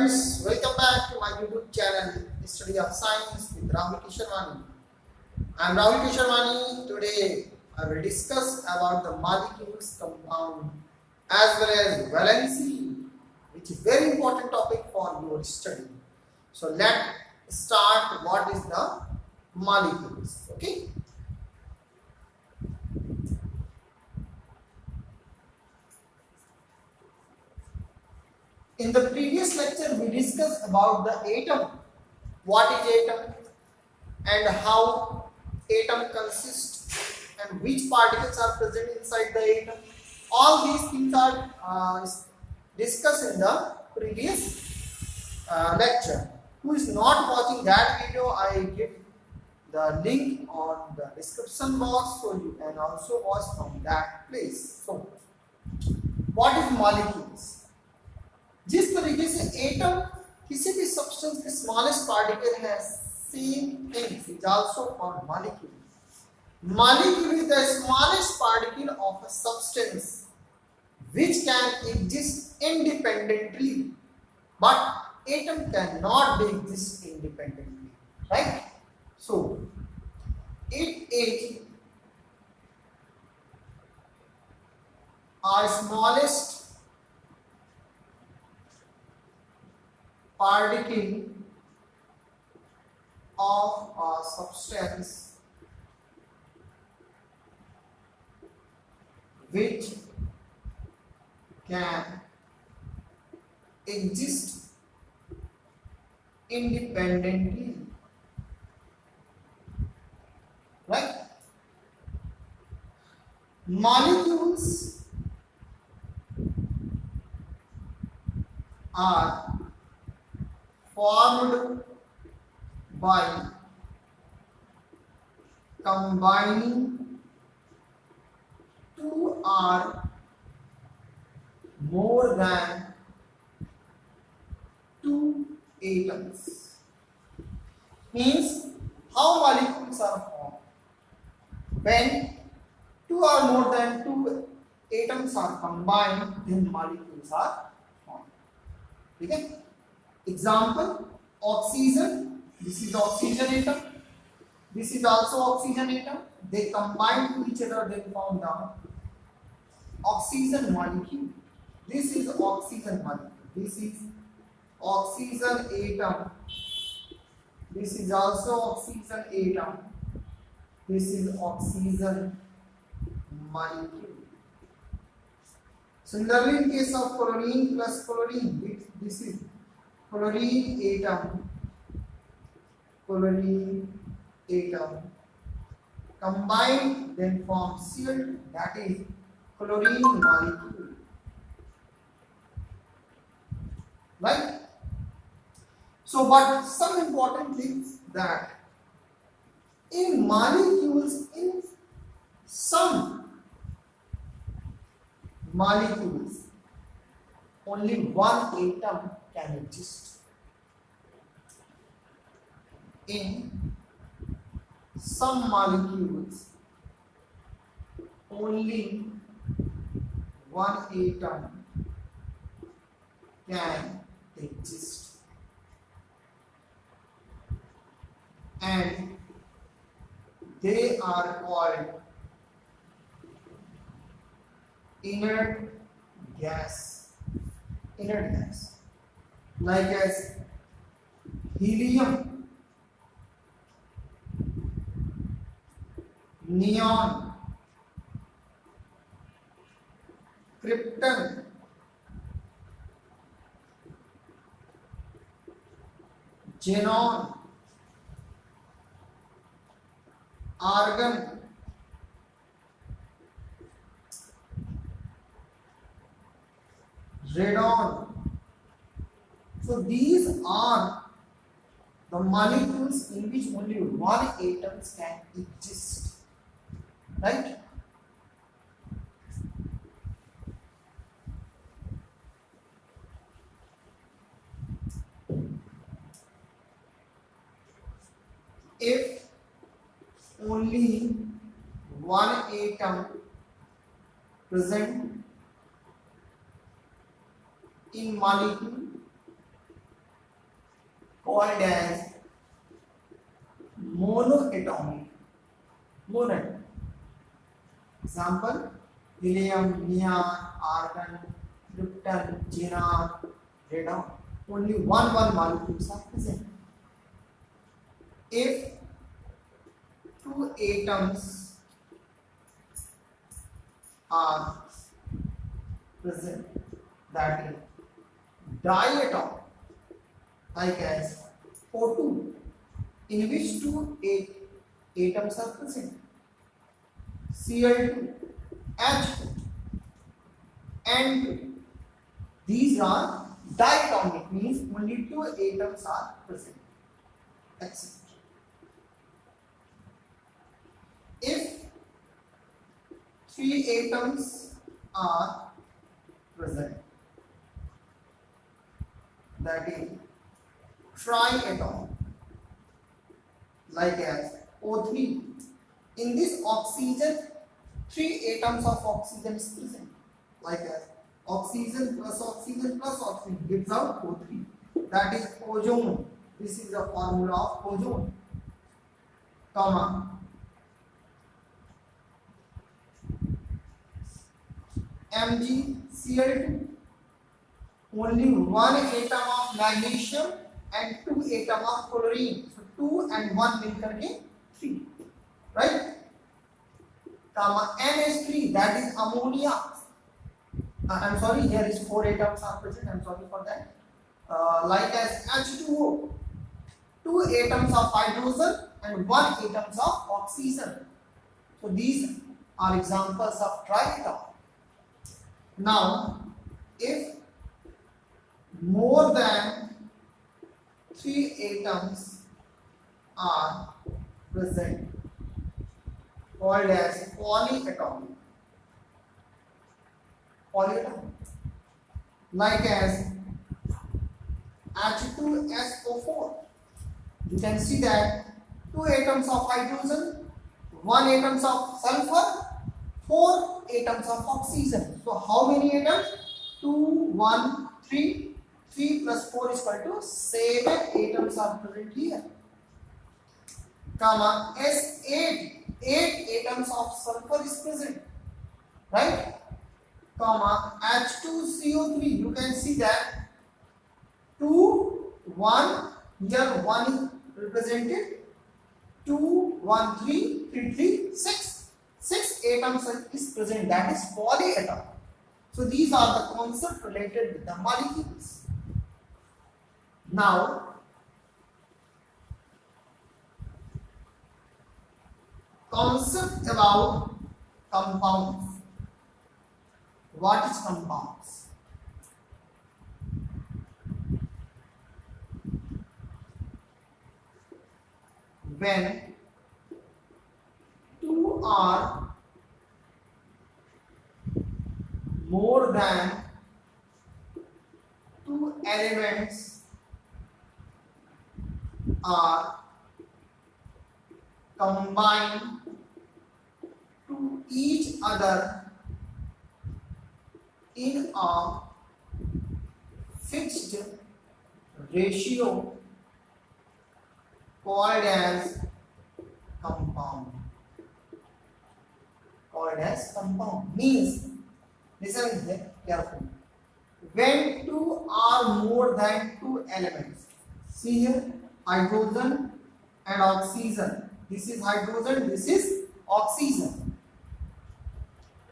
friends, welcome back to my YouTube channel, Study of Science with Rahul Kisharwani. I am Rahul Kisharwani. Today I will discuss about the molecules, compound as well as valency, which is very important topic for your study. So let's start what is the molecules. Okay. In the previous lecture, we discussed about the atom. What is atom and how atom consists and which particles are present inside the atom. All these things are discussed in the previous lecture. Who is not watching that video, I give the link on the description box so you can also watch from that place. So, what is molecules? जिस तरीके से atom किसी भी substance के smallest particle है, same thing is also for molecule. Molecule is the smallest particle of a substance which can exist independently, but atom cannot be exist independently, right? So it is our smallest particle of a substance which can exist independently, right? Molecules are formed by combining two or more than two atoms. Means how molecules are formed? When two or more than two atoms are combined, then molecules are formed. Okay? Example, oxygen. This is oxygen atom. This is also oxygen atom. They combine to each other, then form the oxygen molecule. This is oxygen molecule. This is oxygen atom. This is also oxygen atom. This is oxygen molecule. Similarly, in case of chlorine plus chlorine, this is chlorine atom. Chlorine atom combined then form Cl2, that is chlorine molecule, right? So but some important things that in molecules, in some molecules only one atom can exist. In some molecules only one atom can exist, and they are called inert gas. Inert gas, like as helium, neon, krypton, xenon, argon, radon. So these are the molecules in which only one atom can exist, right? If only one atom present in molecule, called as monoatomic. Monoatomic. Example: helium, neon, argon, krypton, xenon, radon. Only one molecules are present. If two atoms are present, that is diatom, like as O2, in which two atoms are present, Cl2, H2, and these are diatomic, means only two atoms are present. Etc. If three atoms are present, that is triatom, like as O3. In this oxygen, three atoms of oxygen is present, like as oxygen plus oxygen gives out O3. That is ozone. This is the formula of ozone. Comma. MgCl2. Only one atom of magnesium and two atom of chlorine. So 2 and 1 मिलकर के 3, right? Comma NH3, that is ammonia. I'm sorry, here is 4 atoms are present. I'm sorry for that. Like as H2O, 2 atoms of hydrogen and 1 atoms of oxygen. So these are examples of triatom. Now, if more than 3 atoms are present, called as polyatomic. Polyatomic, like as H2SO4. You can see that 2 atoms of hydrogen, 1 atoms of sulfur, 4 atoms of oxygen. So how many atoms? 2, 1, 3. 3 plus 4 is equal to 7 atoms are present here. Comma S8. 8 atoms of sulfur is present, right? Comma H2CO3. You can see that 2, 1. Here 1 is represented. 2, 1, 3, 3, 3, 6. 6 atoms is present. That is polyatom. So these are the concepts related with the molecules. Now, concept about compounds. What is compounds? When two are more than 2 elements are combined to each other in a fixed ratio called as compound. Called as compound means, listen here carefully. When two are more than 2 elements, see here, hydrogen and oxygen. This is hydrogen, this is oxygen.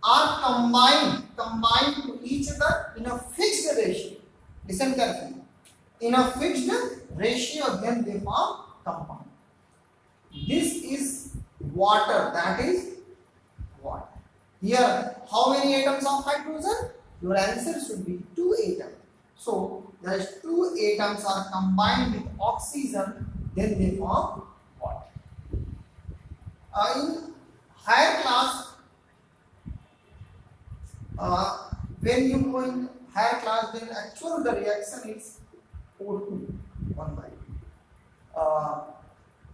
Are combined to each other in a fixed ratio. Listen carefully. In a fixed ratio, then they form compound. This is water, that is water. Here, how many atoms of hydrogen? Your answer should be 2 atoms. So, those 2 atoms are combined with oxygen, then they form water. In higher class, when you go in higher class, then actually the reaction is O2, 1 by 2.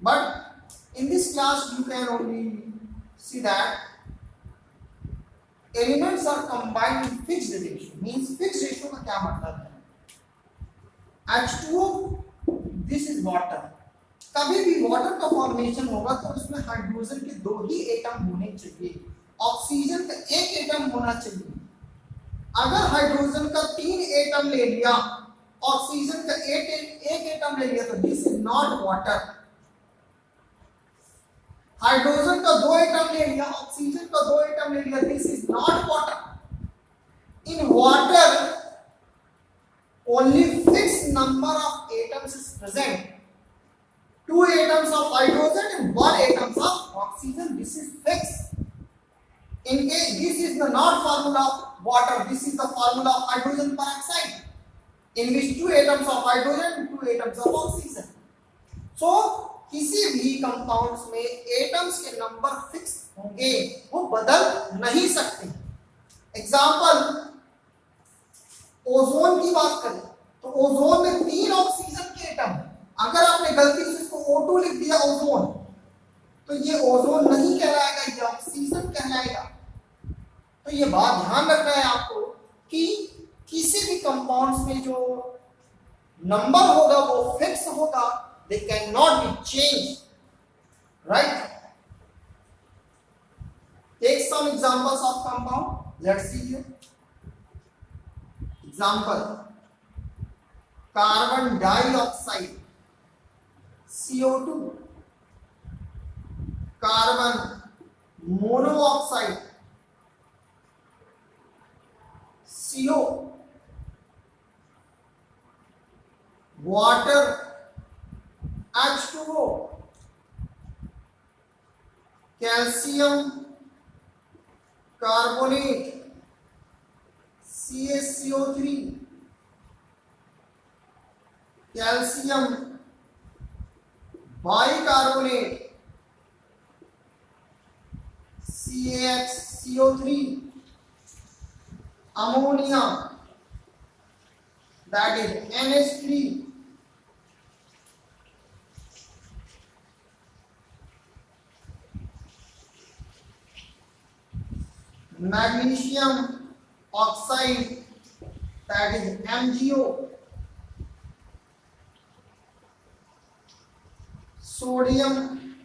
But in this class, you can only see that elements are combined in fixed ratio. Means fixed ratio का क्या मतलब है? H2O, this is water. कभी भी water का formation होगा तो उसमें हाइड्रोजन के 2 ही एटम होने चाहिए, ऑक्सीजन का 1 एटम होना चाहिए। अगर हाइड्रोजन का 3 एटम ले लिया, ऑक्सीजन का 1 एटम ले लिया, तो this is not water. Hydrogen का 2 एटम ले लिया, ऑक्सीजन का 2 एटम ले लिया, this is not water. In water only fixed number of atoms is present, 2 atoms of hydrogen and 1 atoms of oxygen. This is fixed. In case this is the not formula of water, this is the formula of hydrogen peroxide, in which 2 atoms of hydrogen and 2 atoms of oxygen. So किसी भी compounds में atoms के number fix होंगे, वो बदल नहीं सकते। Example, ozone की बात करें तो ओजोन में 3 ऑक्सीजन के एटम, अगर आपने गलती से इसको O2 लिख दिया ओजोन, तो ये ओजोन नहीं कहलाएगा, ये ऑक्सीजन कहलाएगा। तो ये बात ध्यान रखना है आपको कि किसी भी कंपाउंड्स में जो नंबर होगा वो फिक्स होगा, they can not be change, right. Take some examples of compound, let's see here. Example, carbon dioxide CO2, carbon monoxide CO, water H2O, calcium carbonate CaCO3, calcium bicarbonate CaHCO3, ammonia that is NH3, magnesium oxide that is MgO, sodium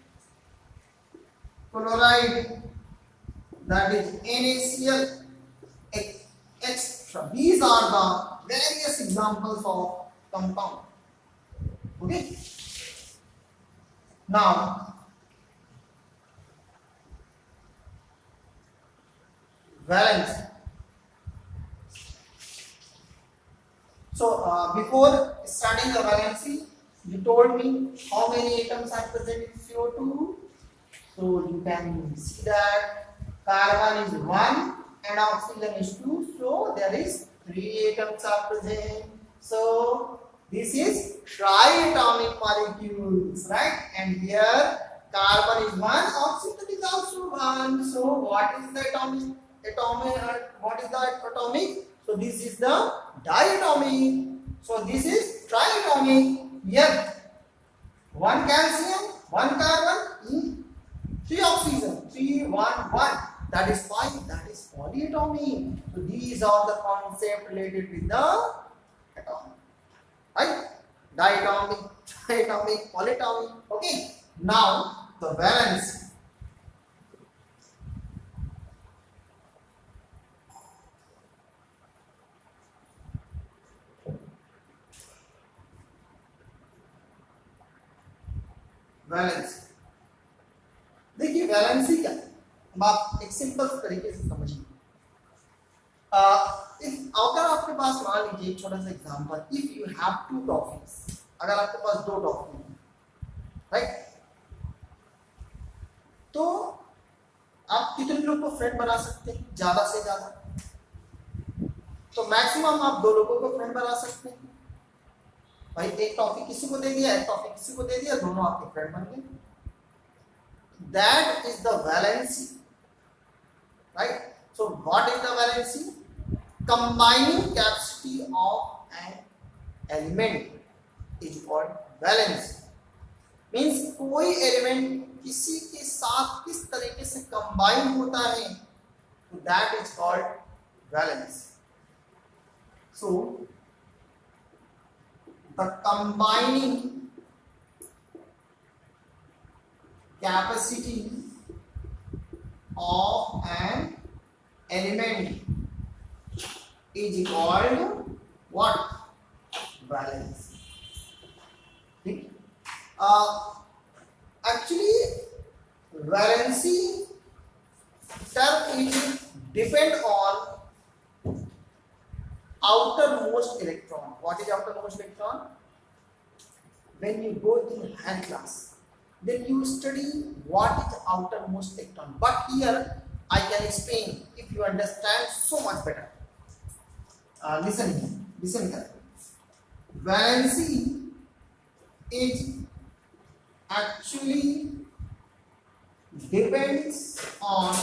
chloride that is NaCl, etc. These are the various examples of compound. Okay, now valence. So before starting the valency, you told me how many atoms are present in CO2. So you can see that carbon is 1 and oxygen is 2. So there is 3 atoms are present. So this is triatomic molecules, right? And here carbon is 1, oxygen is also 1. So what is the atomic? What is the atomic? So this is the diatomic. So this is triatomic. Here 1 calcium, 1 carbon, 3 oxygen, 3, 1, 1. That is 5. That is polyatomic. So these are the concepts related with the atomic, right? Diatomic, triatomic, polyatomic. Okay. Now the valence. Valence, देखिए valency क्या है, अब आप एक simple तरीके से समझिए। अगर आपके पास मान लीजिए एक छोटा सा example, if you have 2 toffees, अगर आपके पास 2 टॉफी है, राइट, तो आप कितने लोग को फ्रेंड बना सकते हैं? ज्यादा से ज्यादा, तो मैक्सिमम आप 2 लोगों को फ्रेंड बना सकते हैं। भाई एक टॉफी किसी को दे दिया, एक टॉफी किसी को दे दिया, दोनों आपके फ्रेंड बन गए। That is the valency, right? So what is the valency? Combining capacity of an element is called valence. Means कोई एलिमेंट किसी के साथ किस तरीके से कंबाइन होता है, तो that is called valence. So the combining capacity of an element is called what? Valency. ठीक? Actually, valency term is depend on outermost electron. What is outermost electron? When you go in hand class, then you study what is outermost electron. But here I can explain if you understand so much better. Listen here. Valency is actually depends on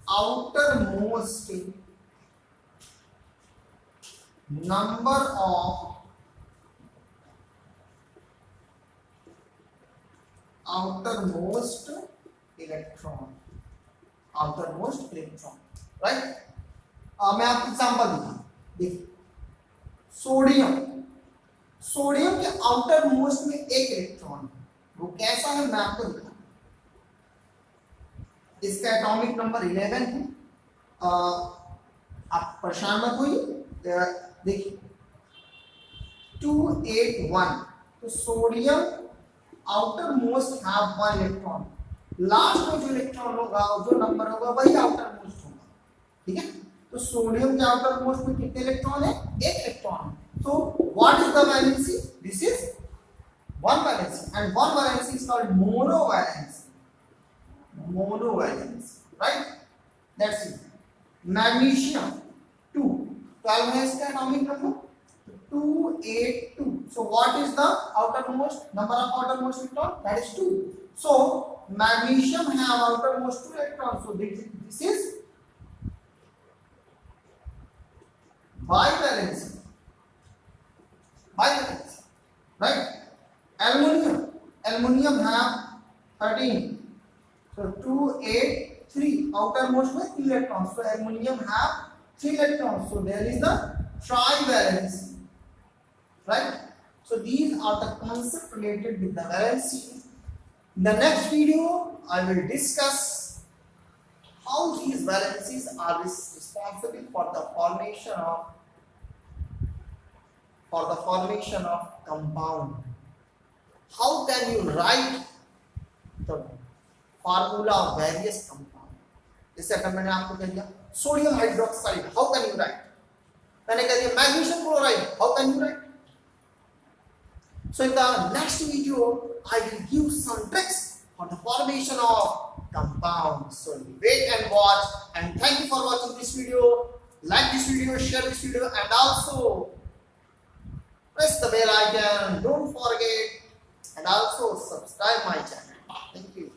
outermost number of outermost electron, right? मैं आपको example दूंगा. देखिए, sodium के outer most में एक electron है. वो कैसा है मैं आपको दिखा. इसका एटॉमिक नंबर 11 है. आप परेशान मत होइए. देखिए 281. तो sodium outer most have one electron. Last में जो इलेक्ट्रॉन होगा, जो नंबर होगा, वही आउटर मोस्ट होगा. ठीक है. तो सोडियम के आउटर मोस्ट में कितने इलेक्ट्रॉन है? एक electron. So what is the valency? This is one valency, and one valency is called monovalency. Right? That's it. Magnesium 2. 12 है इसका atomic number 282. So what is the outermost number of outermost electron? That is 2. So magnesium have outermost 2 electrons. So this is bivalency. Right? Aluminium have 13. So 283 outermost with 3 electrons. So aluminium have 3 electrons. So there is the trivalency. Right? So these are the concepts related with the valency. In the next video, I will discuss how these valencies are responsible for the formation of compound. How can you write the formula of various compound? जैसे अगर मैंने आपको कह दिया sodium hydroxide, how can you write? मैंने कह दिया magnesium chloride, how can you write? So in the next video, I will give some tricks for the formation of compounds. So wait and watch, and thank you for watching this video. Like this video, share this video, and also press the bell icon. Don't forget, and also subscribe my channel. Thank you.